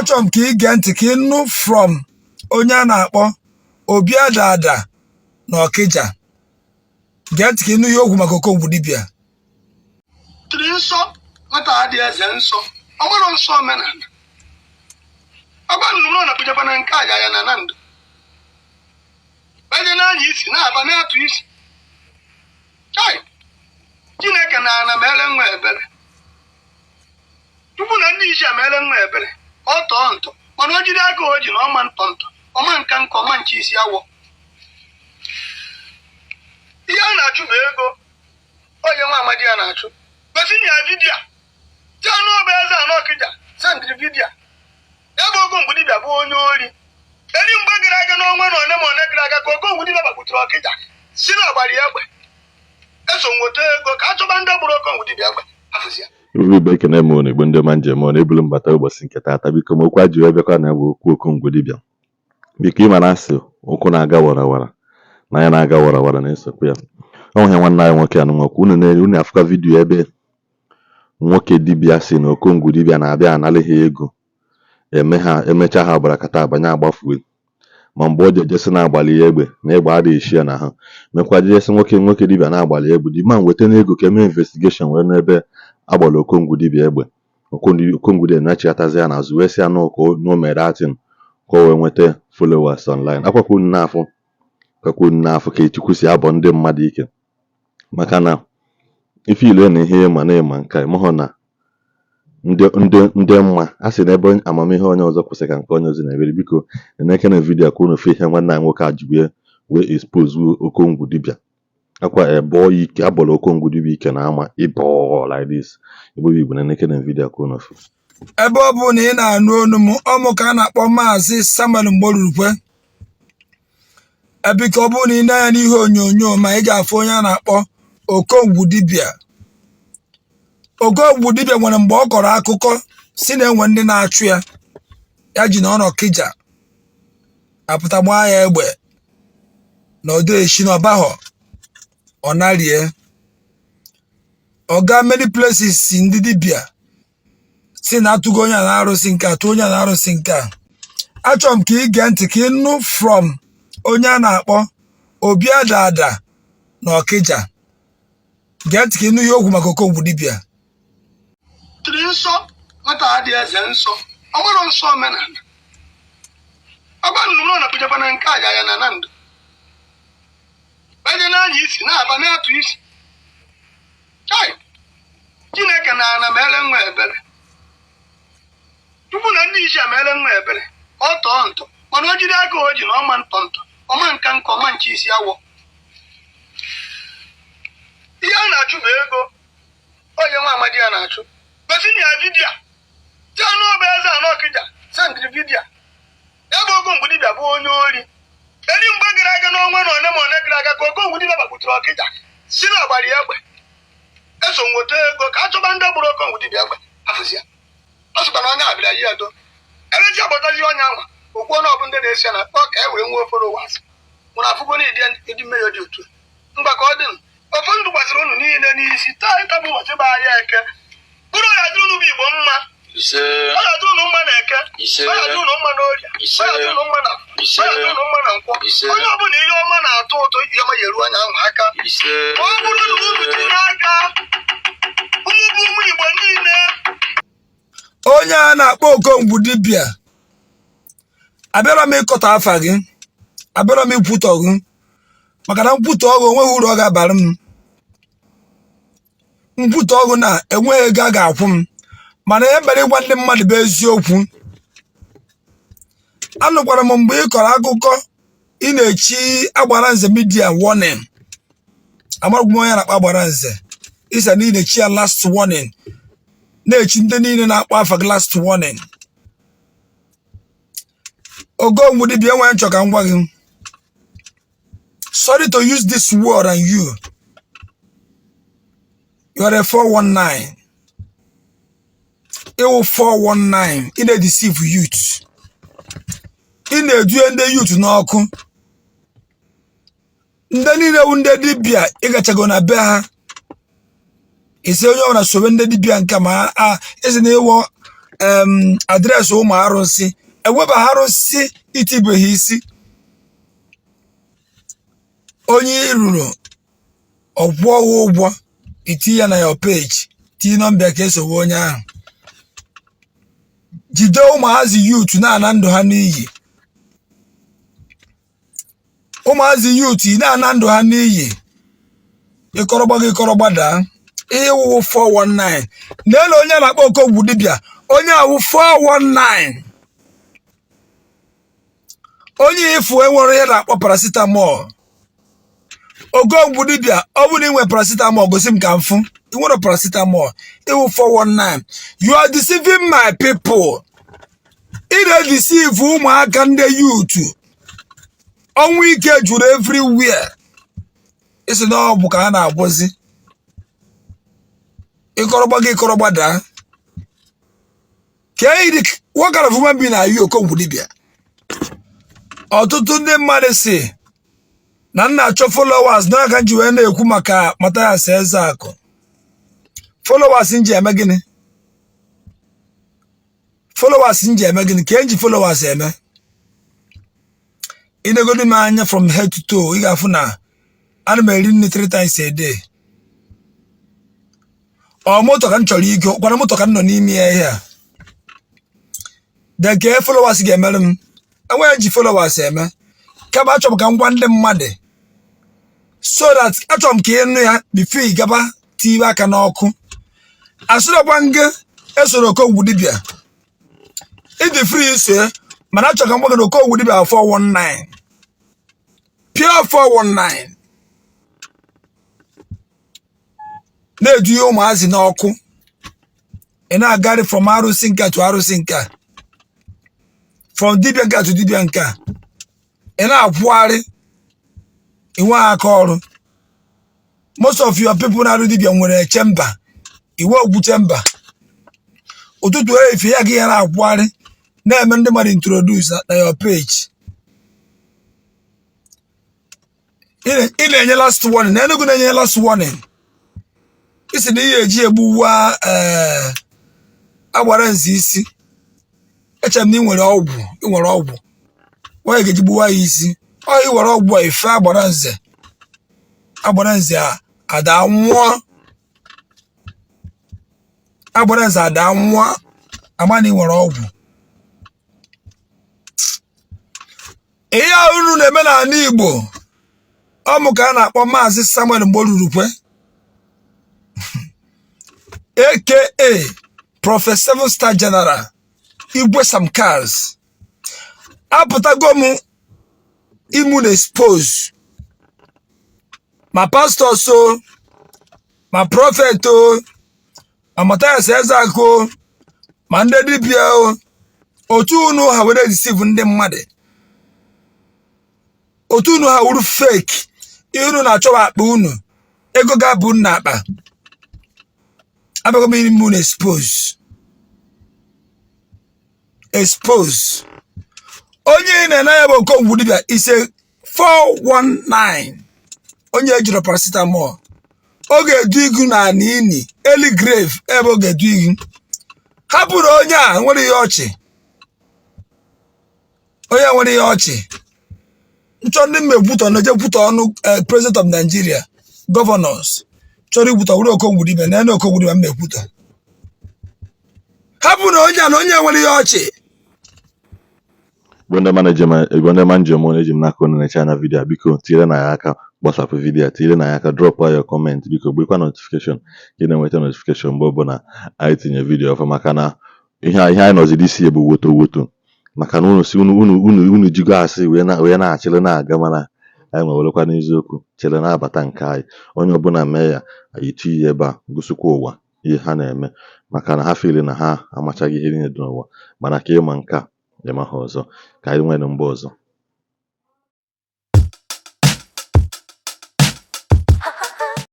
achọrọ m ka ị gee ntị ka ị nụ from onye a na-akpọ Obi Adada na Ọkịja. Gee ntị ka ị nụ ihe okwu maka Okongwu Dibia. Tiri nsọ nwata adị eze nsọ ọ nwere nsọ omenala ọgba nnụnụ na kụjekwa na nke aja ya na ndụ banye n'anya isi na-aba na-atụ isi Chineke na ana mere nwa ebere tupu na ndị Ishi mere nwa ebere ọ tọọ ntọ mana o jiri aka o ji na ọma ntọ ntọ ọma nka nka ọma nche isi awọ ihe a na-achụ bụ ego onye nwa amadi ya na-achụ gosi ya vidiyo jee n'ọba eze anọ Ọkịja sendịrị vidiyo ya bụ Okongwu Dibia bụ onye ori eri mgbe gara aga n'ọnwa na one ma one gara aga ka Okongwu Dibia gbagbuturu Ọkịja si na ọgbara ya egbe eso nweta ego ka a chọba ndị gburu Okongwu Dibia egbe afụzi ya Igbo ekene m unu Igbo ndị ọma njem unu ebulu mbata ụbọchị nke taata biko m okwu ajụ ebekwa na bụ okwu Okongwu Dibia biko ịma na asị ụkwụ na-aga warawara na ya na-aga warawara na-esokwa ya ọ nwe nwanne anyị nwoke anụ nwoke unu afụka vidiyo ebe nwoke dibịa si na Okongwu Dibia na-abịa analighị ego emecha ha ọbara kata abanye agbafuwe ma mgbe o jejesi na-agbalị ya egbe na egbe adịghị eshi ya na ha mekwa jesi nwoke dibịa na-agbalị egbe dị ma nweta n'ego ka eme investigeshon wee n'ebe agbara Okongwu Dibia egbe Okongwu Dibia na-achịatazi ya n'azụ wee si ya n'o mere atin ka o wee nweta followers online akwakwa unu n'afọ ka Chukwu si abọ ndị mmadụ ike maka na ife ile na ihe ma na-ema nka ịmahụ na ndị mma a sị n'ebe amamihe onye ọzọ kwụsị ka nke onye ọzọ na-ebere biko na-eke na vidiyo ka unu fe ihe nwanne anyị nwoke ajụbie wee expose Okongwu Dibia akwa ebe ike abọrọ Okongwu Dibia ike na ama ịbọ like this Igbo na-eke na vidiyo ka unu fe ebe ọ bụ na ị na-anụ onu m ọmụ ka a na-akpọ Maazị Samuel Mgborukwe ebiko ọ bụ na ị na-anya n'ihe onyonyo ma ị ga-afụ onye a na-akpọ Okongwu Dibia. Okongwu Dibia nwere mgbe ọ kọrọ akụkọ si na enwe ndị na-achụ ya ji na ọ n'Ọkịja apụta gbaa ya egbe na ọdọ eshi na ọbahọ ọ narie ọ gaa many places ndị dibịa si na atụgo onye a na-arụsị nke atụ onye a na-arụsị nke a. Achọrọ m ka ị gee ntị ka ị nụ from onye a na-akpọ Obi Adada na Ọkịja. Gee ntị ka ị nụ ihe okwu maka Okongwu Dibia. Tiri nsọ nwata adị eze nsọ ọ nwere nsọ omenala ọgba nnụnụ na kụjekwa na nke aja ya na ndụ banye n'anya isi na-aba na-atụ isi Chineke na ana mere nwa ebere tupu na ndị Ishi mere nwa ebere ọ tọọ ntọ mana o jiri aka o ji na ọma ntọ ntọ ọma nka nka ọma nche isi awọ ihe a na-achụ bụ ego onye nwa amadi ya na-achụ gosi ya vidiyo jee n'ọba eze anọ Ọkịja sendịrị vidiyo ya bụ Okongwu Dibia bụ onye ori eri mgbe gara aga n'ọnwa na one ma one gara aga ka Okongwu Dibia gbagbuturu Ọkịja si na ọgbara ya egbe eso nweta ego ka a chọba ndị gburu Okongwu Dibia egbe afụzi ya ọ sịkwa na onye abịara ya edo ereji agbatazi onye anwa okwu ọnụ ọbụ ndị na-esi ya na kpọ ka e wee nwee ofere ụwa asị nwere afụgo na ịdị mmehie dị otu mgba ka ọ dị ofu ndụ gbasara unu niile n'isi taa ịtabụ ụbọchị bụ ahịa eke bụrụ ya dịrị unu bụ Igbo mma ọ ya dịrị unu mma na eke ọ ya dịrị unu mma na Oria ọ ya dịrị unu mma na Nkwọ onye ọbụla ihe ọma na-atọ ụtọ ihe ọma yeru anya ahụ aka ma ọ bụrụ na unu tinye aka ụmụ Igbo niile. Onye a na-akpọ Okongwu Dibia abịara m ịkọta afa gị abịara m ikwutọ gị maka na nkwutọ ọgụ onweghị uru ọ ga-abara m. Nkwutọ ọgụ na enweghị ego a ga-akwụ m mana ihe mere ịgwa ndị mmadụ bụ eziokwu. Anụkwara m mgbe ị kọrọ akụkọ ị na-echi agbara nze midia warning amarụgwụ m onye na-akpọ agbara nze ịsa na ị na-echi ya last warning na-echi ndị niile na-akpọ afa gị last warning. Okongwu Dibia enweghị nchọ ka m gwa gị sorry to use this word on you. You are a 419. Ewu 419 ị na-deceive youth. Ị na-edue ndị youth n'ọkụ. Ndị niile wu ndị dibịa ịgachago na be ha. Ise onye ọbụla sobe ndị dibịa nke ma esi na ịwọ adreesị ụmụ arụsị eweba arụsị itibeghị isi onye iruru ọkwụọ ụgwọ iti ya na your page tii nọmba ka esowe onye ahụ jide ụmụazị youth na-ana ndụ ha n'iyi ụmụazị youth na-ana ndụ ha n'iyi ịkọrọgba daa ihe wụwụ 419 n'elu onye na-akpọ Okongwu Dibia onye awụ 419 onye ifu enwere ihe na-akpọ paracetamol Okongwu Dibia ọ bụrụ inwe paracetamol gosi m ka mfụ inwere paracetamol iwu 419 you are deceiving my people ị na-edeceive ụmụaka ndị youth ọnwụ ike juru everywhere isi na ọ bụ ka ha na-agwọzi ịkọrọgba daa ka ị dị what kind of human being are you Okongwu Dibia ọtụtụ ndị mmadụ si na nna achọ followers n'aka nji wee na-ekwu maka Mathias Ezeaku followers nji eme gịnị ka enji followers eme ịnegodi m anya from head to toe ị ga-afụ na ana m eri nri 3 times a day ọ moto ka m chọrọ ike kwara moto ka m nọ n'ime ya ihe a deke followers ga-emere m enweghị ji followers eme kama achọrọ m ka m gwa ndị mmadụ so that achọrọ m ka ịnụ ya before ị gaba tiwe aka n'ọkụ asụrọkwa nge esoro Okongwu Dibia ịdị free iso mana achọrọ ka m gwa gị na Okongwu Dibia 419 pure 419 na-edu ihe ụmụazị n'ọkụ ị na-agagharị from arụsị nke to arụsị nke from dibia nke to dibia nke ị na-akwụgharị inwe aka ọrụ most of your people na-arụ dibia nwere chamber iwe ogwu chamber ụtụtụ efe ya gị ya na-akwụgharị na-eme ndị mmadụ introduce na your page ị na-enye last warning na Enugu na-enye last warning isi na ihe eji egbuwa agbara nzi isi echere m na ị nwere ọgwụ onye ga-eji gbuwa ya isi ọ iwere ọgwụ a ife agbara nze ada nwụọ ama na ị nwere ọgwụ ihe a unu na-eme n'ala Igbo ọmụ ka a na-akpọ Maazị Samuel Mgborurukwe aka Prophet 7-star General Igwe Samkaz apụtago m immune expose ma pastor so ma prophet o ma Mathias Ezeaku ma ndị dibia o otu unu ha were deceive ndị mmadụ otu unu ha wuru fake unu na-achọwa akpa unu ego ga-abụ na akpa abịago m immune expose onye na-ena ya bụ Okongwu Dibia ise 419 onye ejiri paracetamol ọ ga-edu igu na nini early grave ebe ọ ga-edu igu hapụrụ onye a nwere ihe ọchị nchọ ndị mmegbuto na-eje kwutọ ọnụ president of Nigeria governors chọrọ ikwutọ were Okongwu Dibia na Okongwu Dibia mmekwutọ hapụrụ onye a na onye nwere ihe ọchị Igbo ndị ma njem eji m n'aka unu na-eche anya vidiyo biko tinyere na ya aka gbasapụ vidiyo tinyere na ya aka drọpụ ya kọment biko gbekwa notifikeshọn ka ị na-enweta notifikeshọn mgbe ọbụla anyị tinye vidiyo ọfụ maka na ihe anyị nọziri isi bụ woto maka na unu jigo asị wee na-achịrị na-aga mana anyị nwewerekwa n'eziokwu chere na-abata nke anyị onye ọbụla mee ya anyị tinye ebe a gosikwa ụwa ihe ha na-eme maka na ha fili na ha amachaghị ihe niile dị n'ụwa mana ka ịma nke a ịma ha ọzọ ka anyị nwere mgbe ọzọ